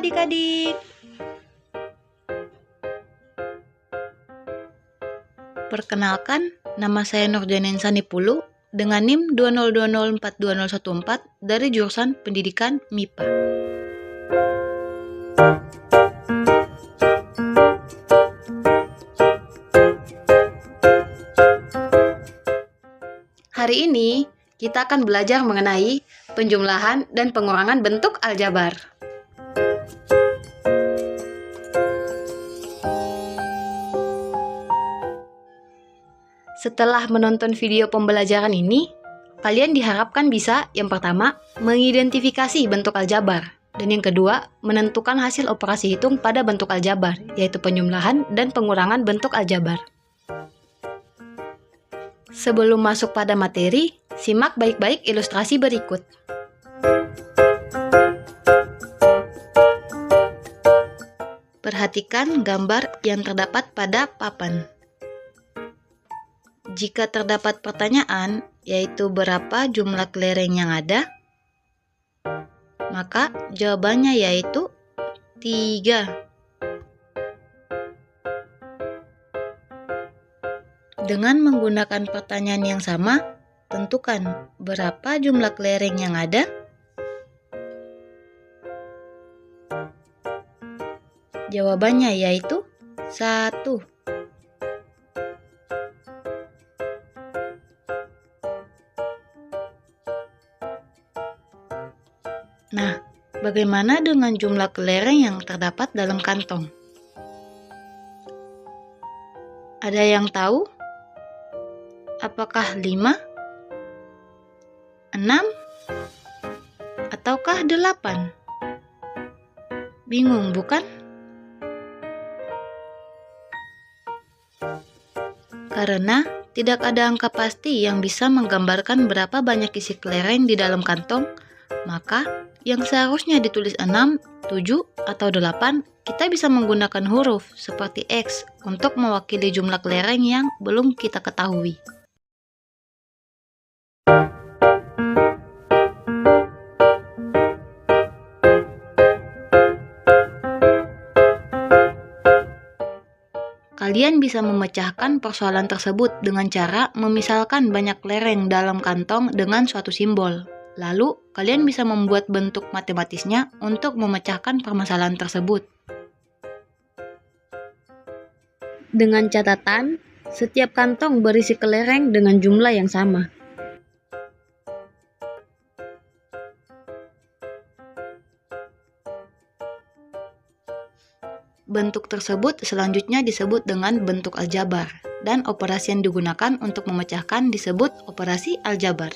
adik-adik. Perkenalkan, nama saya Nurjanin Sanipulu dengan NIM 202042014 dari jurusan Pendidikan MIPA. Hari ini kita akan belajar mengenai penjumlahan dan pengurangan bentuk aljabar. Setelah menonton video pembelajaran ini, kalian diharapkan bisa yang pertama, mengidentifikasi bentuk aljabar, dan yang kedua, menentukan hasil operasi hitung pada bentuk aljabar, yaitu penjumlahan dan pengurangan bentuk aljabar. Sebelum masuk pada materi, simak baik-baik ilustrasi berikut. Perhatikan gambar yang terdapat pada papan. Jika terdapat pertanyaan, yaitu berapa jumlah kelereng yang ada, maka jawabannya yaitu 3. Dengan menggunakan pertanyaan yang sama, tentukan berapa jumlah kelereng yang ada. Jawabannya yaitu 1. Nah, bagaimana dengan jumlah kelereng yang terdapat dalam kantong? Ada yang tahu? Apakah 5, 6, ataukah 8? Bingung, bukan? Karena tidak ada angka pasti yang bisa menggambarkan berapa banyak isi kelereng di dalam kantong, maka yang seharusnya ditulis 6, 7, atau 8, kita bisa menggunakan huruf seperti X untuk mewakili jumlah kelereng yang belum kita ketahui. Kalian bisa memecahkan persoalan tersebut dengan cara memisalkan banyak kelereng dalam kantong dengan suatu simbol. Lalu, kalian bisa membuat bentuk matematisnya untuk memecahkan permasalahan tersebut. Dengan catatan, setiap kantong berisi kelereng dengan jumlah yang sama. Bentuk tersebut selanjutnya disebut dengan bentuk aljabar, dan operasi yang digunakan untuk memecahkan disebut operasi aljabar.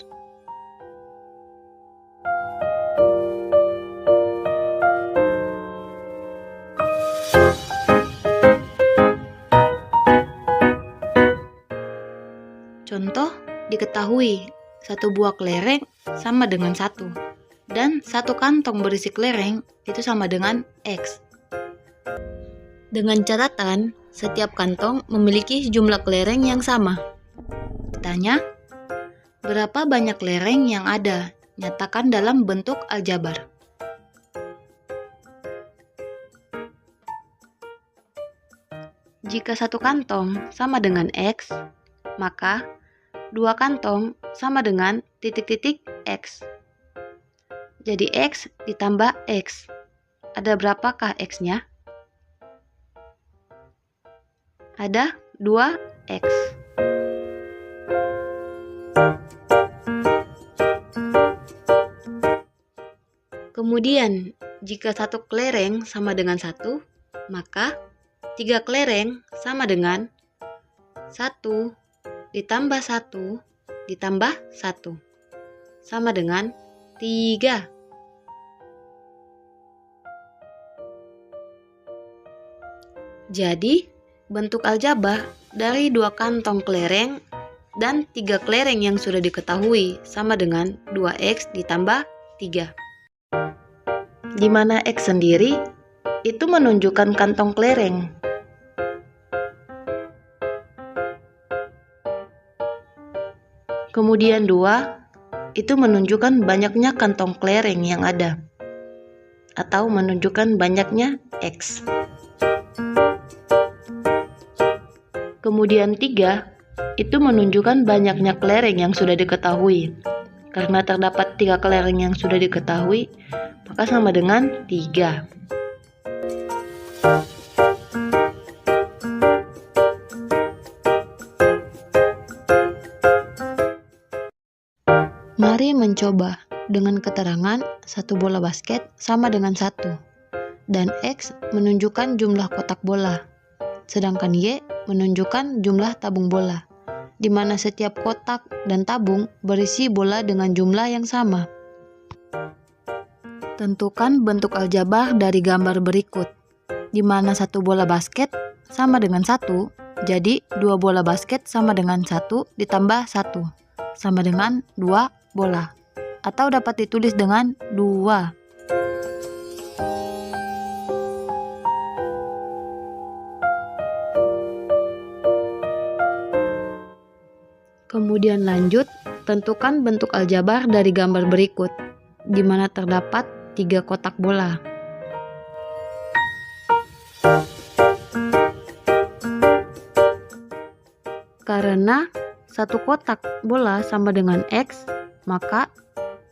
Contoh, diketahui satu buah kelereng sama dengan 1, dan satu kantong berisi kelereng itu sama dengan X. Dengan catatan, setiap kantong memiliki jumlah kelereng yang sama. Ditanya, berapa banyak kelereng yang ada? Nyatakan dalam bentuk aljabar. Jika satu kantong sama dengan X, maka 2 kantong sama dengan titik-titik X. Jadi X ditambah X. Ada berapakah X-nya? Ada 2X. Kemudian, jika satu kelereng sama dengan 1, maka 3 kelereng sama dengan 1 ditambah 1 ditambah 1 sama dengan 3. Jadi, bentuk aljabar dari 2 kantong kelereng dan 3 kelereng yang sudah diketahui sama dengan 2X ditambah 3. Di mana X sendiri itu menunjukkan kantong kelereng. Kemudian 2 itu menunjukkan banyaknya kantong kelereng yang ada. atau menunjukkan banyaknya X. Kemudian 3 itu menunjukkan banyaknya kelereng yang sudah diketahui. Karena terdapat 3 kelereng yang sudah diketahui, maka sama dengan 3. Mari mencoba dengan keterangan satu bola basket sama dengan 1, dan X menunjukkan jumlah kotak bola, sedangkan Y menunjukkan jumlah tabung bola, di mana setiap kotak dan tabung berisi bola dengan jumlah yang sama. Tentukan bentuk aljabar dari gambar berikut, di mana satu bola basket sama dengan 1, jadi 2 bola basket sama dengan 1 ditambah 1, sama dengan 2 bola, atau dapat ditulis dengan 2. Kemudian lanjut, tentukan bentuk aljabar dari gambar berikut, di mana terdapat 3 kotak bola. Karena satu kotak bola sama dengan X, maka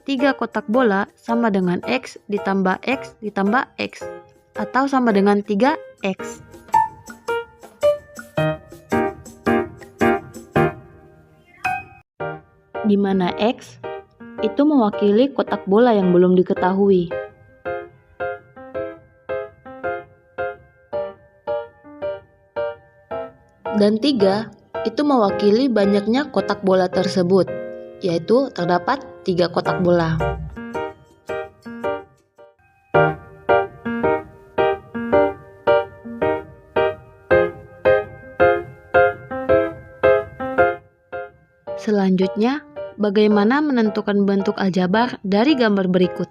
3 kotak bola sama dengan X ditambah X ditambah X, atau sama dengan 3X. Di mana X itu mewakili kotak bola yang belum diketahui. Dan 3 itu mewakili banyaknya kotak bola tersebut, yaitu terdapat 3 kotak bola. Selanjutnya, bagaimana menentukan bentuk aljabar dari gambar berikut?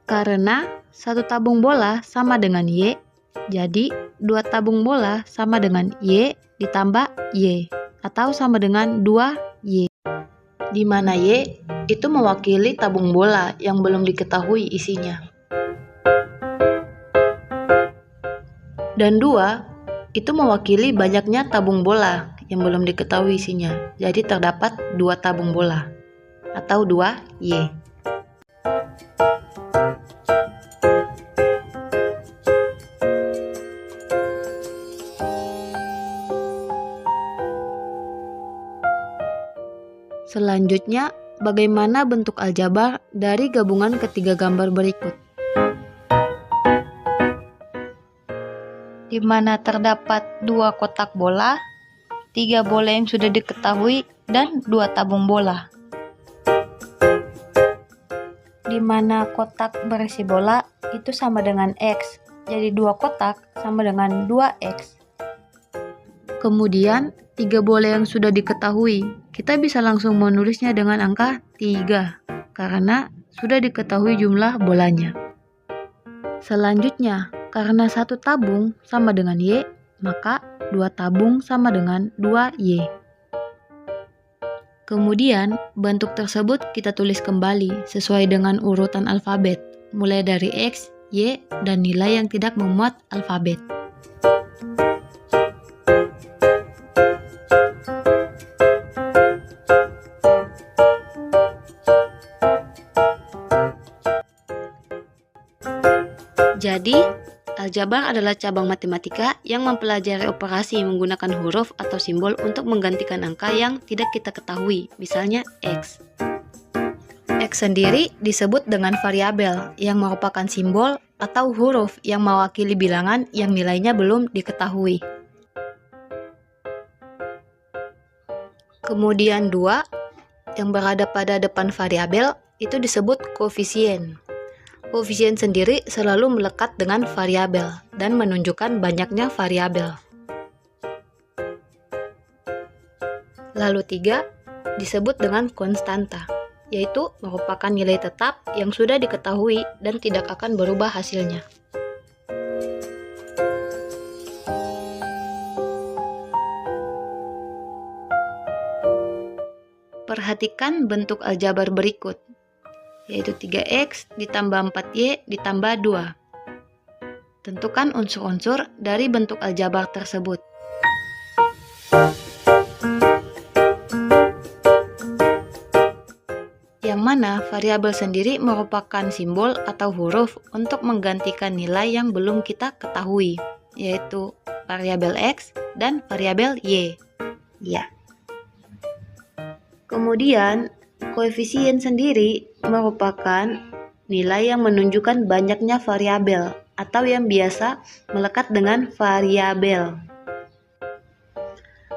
Karena satu tabung bola sama dengan Y, jadi 2 tabung bola sama dengan Y ditambah Y, atau sama dengan 2Y. Di mana Y itu mewakili tabung bola yang belum diketahui isinya. Dan 2 itu mewakili banyaknya tabung bola yang belum diketahui isinya. Jadi terdapat 2 tabung bola, atau 2Y. Selanjutnya, bagaimana bentuk aljabar dari gabungan ketiga gambar berikut? Di mana terdapat 2 kotak bola, 3 bola yang sudah diketahui, dan 2 tabung bola. Di mana kotak berisi bola itu sama dengan X, jadi 2 kotak sama dengan 2X. Kemudian, 3 bola yang sudah diketahui, kita bisa langsung menulisnya dengan angka 3, karena sudah diketahui jumlah bolanya. Selanjutnya, karena satu tabung sama dengan Y, maka 2 tabung sama dengan 2Y. Kemudian, bentuk tersebut kita tulis kembali sesuai dengan urutan alfabet, mulai dari X, Y, dan nilai yang tidak memuat alfabet. Jadi, aljabar adalah cabang matematika yang mempelajari operasi menggunakan huruf atau simbol untuk menggantikan angka yang tidak kita ketahui, misalnya X. X sendiri disebut dengan variabel yang merupakan simbol atau huruf yang mewakili bilangan yang nilainya belum diketahui. Kemudian 2 yang berada pada depan variabel itu disebut koefisien. Koefisien sendiri selalu melekat dengan variabel dan menunjukkan banyaknya variabel. Lalu 3 disebut dengan konstanta, yaitu merupakan nilai tetap yang sudah diketahui dan tidak akan berubah hasilnya. Perhatikan bentuk aljabar berikut, yaitu 3x ditambah 4y ditambah 2. Tentukan unsur-unsur dari bentuk aljabar tersebut. Yang mana variabel sendiri merupakan simbol atau huruf untuk menggantikan nilai yang belum kita ketahui, yaitu variabel x dan variabel y. Ya. Kemudian, koefisien sendiri merupakan nilai yang menunjukkan banyaknya variabel atau yang biasa melekat dengan variabel.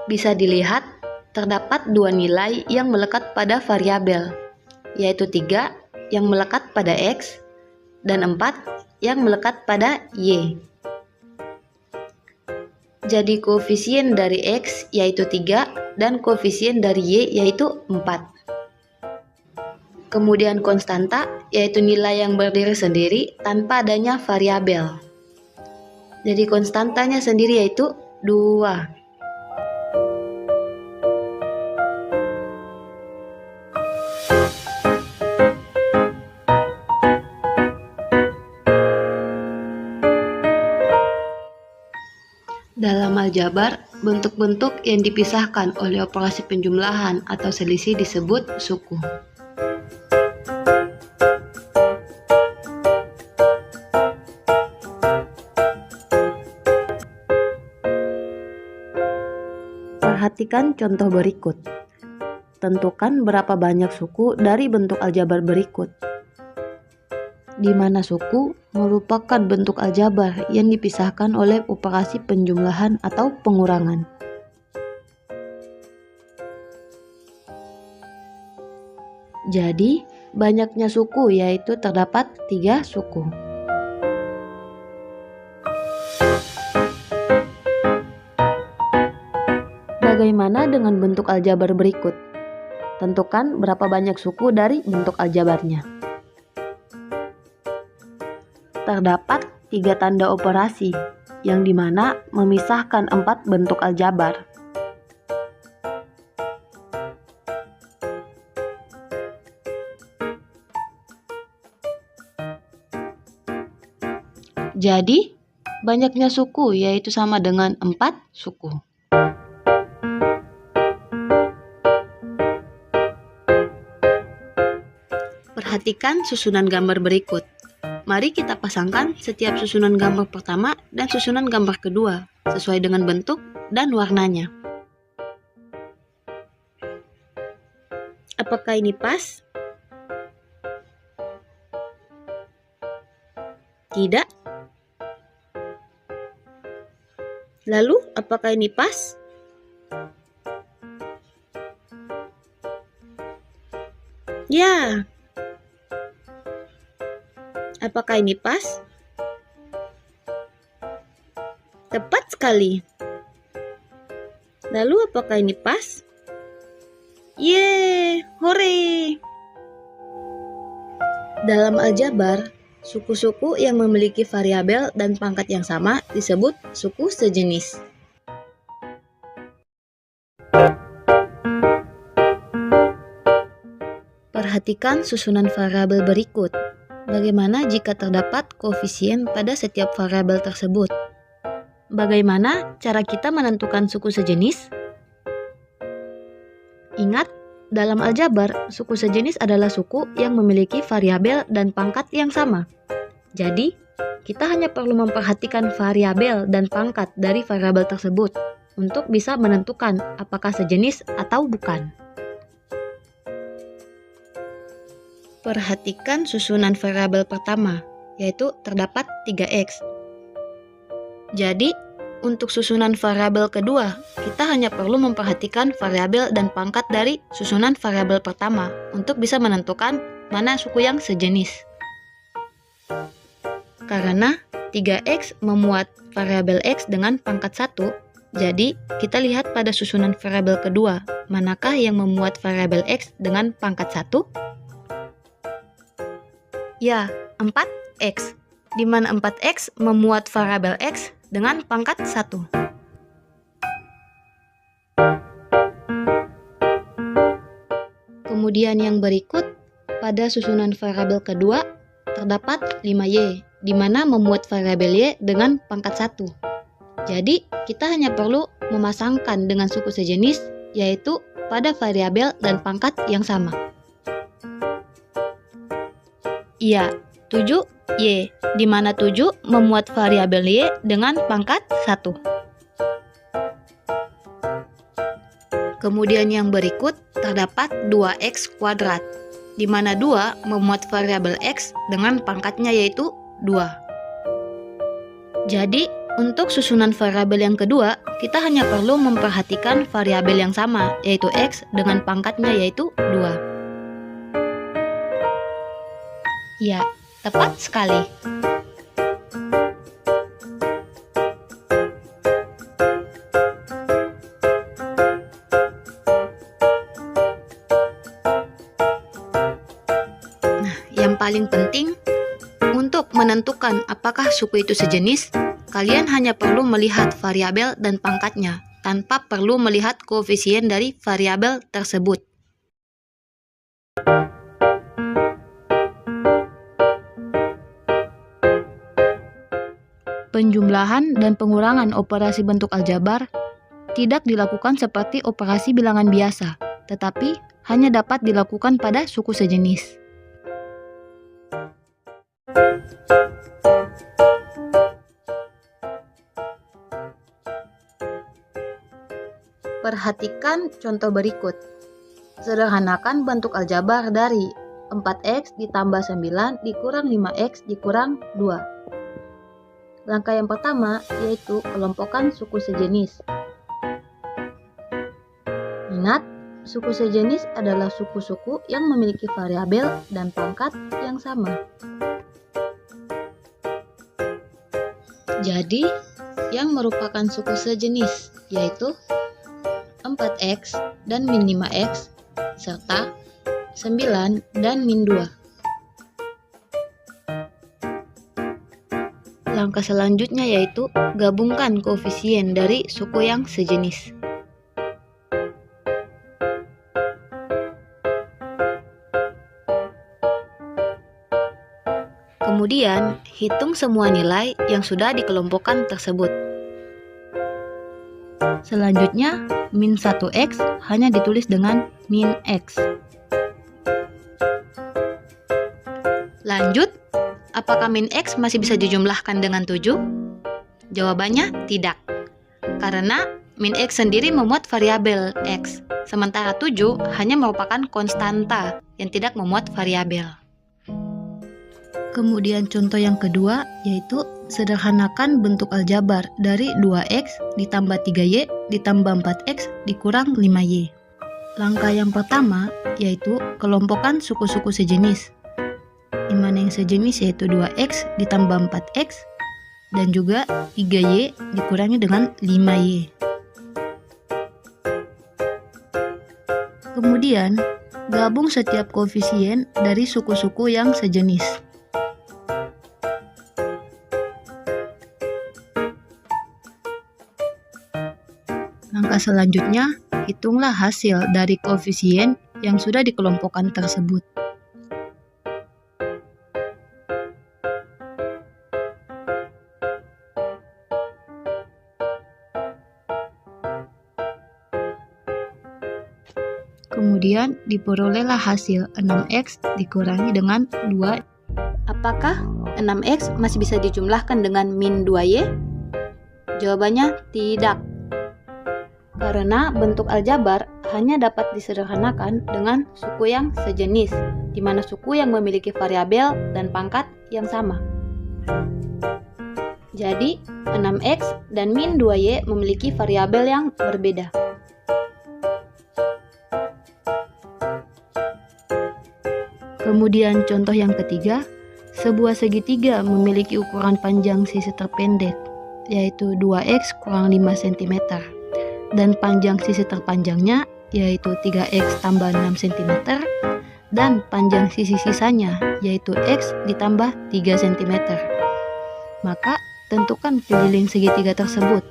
Bisa dilihat, terdapat dua nilai yang melekat pada variabel, yaitu 3 yang melekat pada x dan 4 yang melekat pada y. Jadi koefisien dari x yaitu 3 dan koefisien dari y yaitu 4. Kemudian konstanta yaitu nilai yang berdiri sendiri tanpa adanya variabel. Jadi konstantanya sendiri yaitu 2. Dalam aljabar, bentuk-bentuk yang dipisahkan oleh operasi penjumlahan atau selisih disebut suku. Perhatikan contoh berikut. Tentukan berapa banyak suku dari bentuk aljabar berikut, di mana suku merupakan bentuk aljabar yang dipisahkan oleh operasi penjumlahan atau pengurangan. Jadi, banyaknya suku yaitu terdapat 3 suku. Bagaimana dengan bentuk aljabar berikut? Tentukan berapa banyak suku dari bentuk aljabarnya. Terdapat 3 tanda operasi, yang dimana memisahkan 4 bentuk aljabar. Jadi, banyaknya suku yaitu sama dengan 4 suku. Perhatikan susunan gambar berikut. Mari kita pasangkan setiap susunan gambar pertama dan susunan gambar kedua sesuai dengan bentuk dan warnanya. Apakah ini pas? Tidak. Lalu, apakah ini pas? Ya. Apakah ini pas? Tepat sekali. Lalu apakah ini pas? Yeay, hore! Dalam aljabar, suku-suku yang memiliki variabel dan pangkat yang sama disebut suku sejenis. Perhatikan susunan variabel berikut. Bagaimana jika terdapat koefisien pada setiap variabel tersebut? Bagaimana cara kita menentukan suku sejenis? Ingat, dalam aljabar, suku sejenis adalah suku yang memiliki variabel dan pangkat yang sama. Jadi, kita hanya perlu memperhatikan variabel dan pangkat dari variabel tersebut untuk bisa menentukan apakah sejenis atau bukan. Perhatikan susunan variabel pertama, yaitu terdapat 3x. Jadi, untuk susunan variabel kedua, kita hanya perlu memperhatikan variabel dan pangkat dari susunan variabel pertama untuk bisa menentukan mana suku yang sejenis. Karena 3x memuat variabel x dengan pangkat 1, jadi kita lihat pada susunan variabel kedua, manakah yang memuat variabel x dengan pangkat 1? Ya, 4x, di mana 4x memuat variabel x dengan pangkat 1. Kemudian yang berikut, pada susunan variabel kedua terdapat 5Y, di mana memuat variabel Y dengan pangkat 1. Jadi, kita hanya perlu memasangkan dengan suku sejenis, yaitu pada variabel dan pangkat yang sama. Iya, 7Y, di mana 7 memuat variabel Y dengan pangkat 1. Kemudian yang berikut terdapat 2X kuadrat, di mana 2 memuat variabel X dengan pangkatnya yaitu 2. Jadi, untuk susunan variabel yang kedua, kita hanya perlu memperhatikan variabel yang sama, yaitu X dengan pangkatnya yaitu 2. Ya, tepat sekali. Yang paling penting, untuk menentukan apakah suku itu sejenis, kalian hanya perlu melihat variabel dan pangkatnya, tanpa perlu melihat koefisien dari variabel tersebut. Penjumlahan dan pengurangan operasi bentuk aljabar tidak dilakukan seperti operasi bilangan biasa, tetapi hanya dapat dilakukan pada suku sejenis. Perhatikan contoh berikut. Sederhanakan bentuk aljabar dari 4X ditambah 9 dikurang 5X dikurang 2. Langkah yang pertama yaitu kelompokkan suku sejenis. Ingat, suku sejenis adalah suku-suku yang memiliki variabel dan pangkat yang sama. Jadi, yang merupakan suku sejenis yaitu 4X dan min 5X serta 9 dan min 2. Langkah selanjutnya yaitu gabungkan koefisien dari suku yang sejenis. Kemudian, hitung semua nilai yang sudah dikelompokkan tersebut. Selanjutnya, min 1X hanya ditulis dengan min X. Lanjut, apakah min X masih bisa dijumlahkan dengan 7? Jawabannya tidak. Karena min X sendiri memuat variabel X, sementara 7 hanya merupakan konstanta yang tidak memuat variabel. Kemudian contoh yang kedua yaitu sederhanakan bentuk aljabar dari 2X ditambah 3Y ditambah 4X dikurang 5Y. Langkah yang pertama yaitu kelompokkan suku-suku sejenis, di mana yang sejenis yaitu 2X ditambah 4X dan juga 3Y dikurangi dengan 5Y. Kemudian gabung setiap koefisien dari suku-suku yang sejenis. Langkah selanjutnya, hitunglah hasil dari koefisien yang sudah dikelompokkan tersebut. Kemudian diperolehlah hasil 6X dikurangi dengan 2. Apakah 6X masih bisa dijumlahkan dengan min 2Y? Jawabannya tidak. Karena bentuk aljabar hanya dapat disederhanakan dengan suku yang sejenis, di mana suku yang memiliki variabel dan pangkat yang sama. Jadi, 6X dan min 2Y memiliki variabel yang berbeda. Kemudian contoh yang ketiga, sebuah segitiga memiliki ukuran panjang sisi terpendek, yaitu 2X kurang 5 cm. Dan panjang sisi terpanjangnya yaitu 3X tambah 6 cm dan panjang sisi sisanya yaitu X ditambah 3 cm. Maka tentukan keliling segitiga tersebut.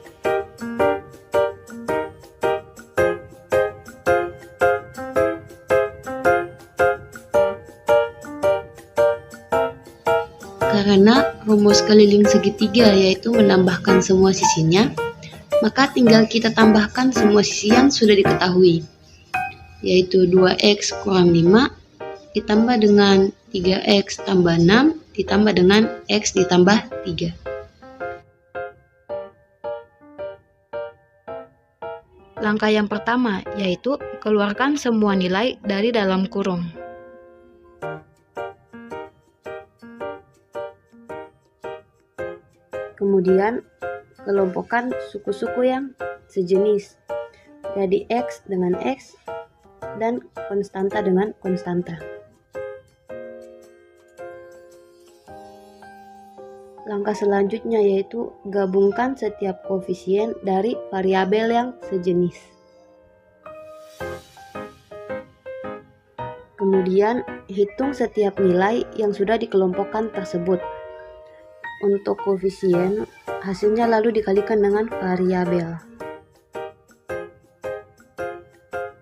Karena rumus keliling segitiga yaitu menambahkan semua sisinya, maka tinggal kita tambahkan semua sisi yang sudah diketahui, yaitu 2x kurang 5 ditambah dengan 3x tambah 6 ditambah dengan x ditambah 3. Langkah yang pertama yaitu keluarkan semua nilai dari dalam kurung. Kemudian kelompokkan suku-suku yang sejenis, jadi x dengan x dan konstanta dengan konstanta. Langkah selanjutnya yaitu gabungkan setiap koefisien dari variabel yang sejenis. Kemudian hitung setiap nilai yang sudah dikelompokkan tersebut. Untuk koefisien, hasilnya lalu dikalikan dengan variabel.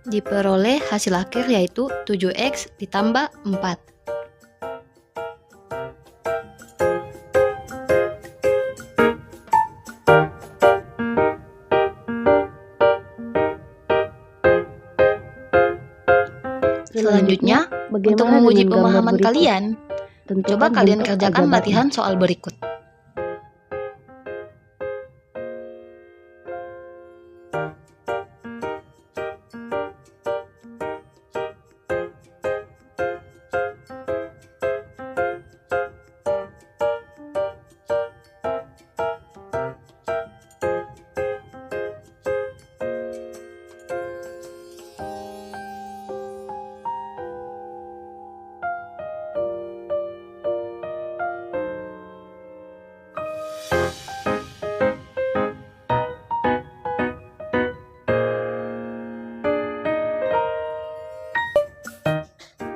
Diperoleh hasil akhir yaitu 7x ditambah 4. Selanjutnya, untuk menguji pemahaman kalian, coba kalian kerjakan latihan soal berikut.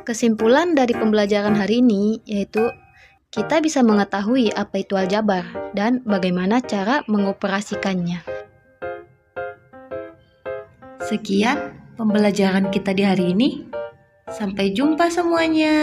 Kesimpulan dari pembelajaran hari ini yaitu kita bisa mengetahui apa itu aljabar dan bagaimana cara mengoperasikannya. Sekian pembelajaran kita di hari ini. Sampai jumpa semuanya.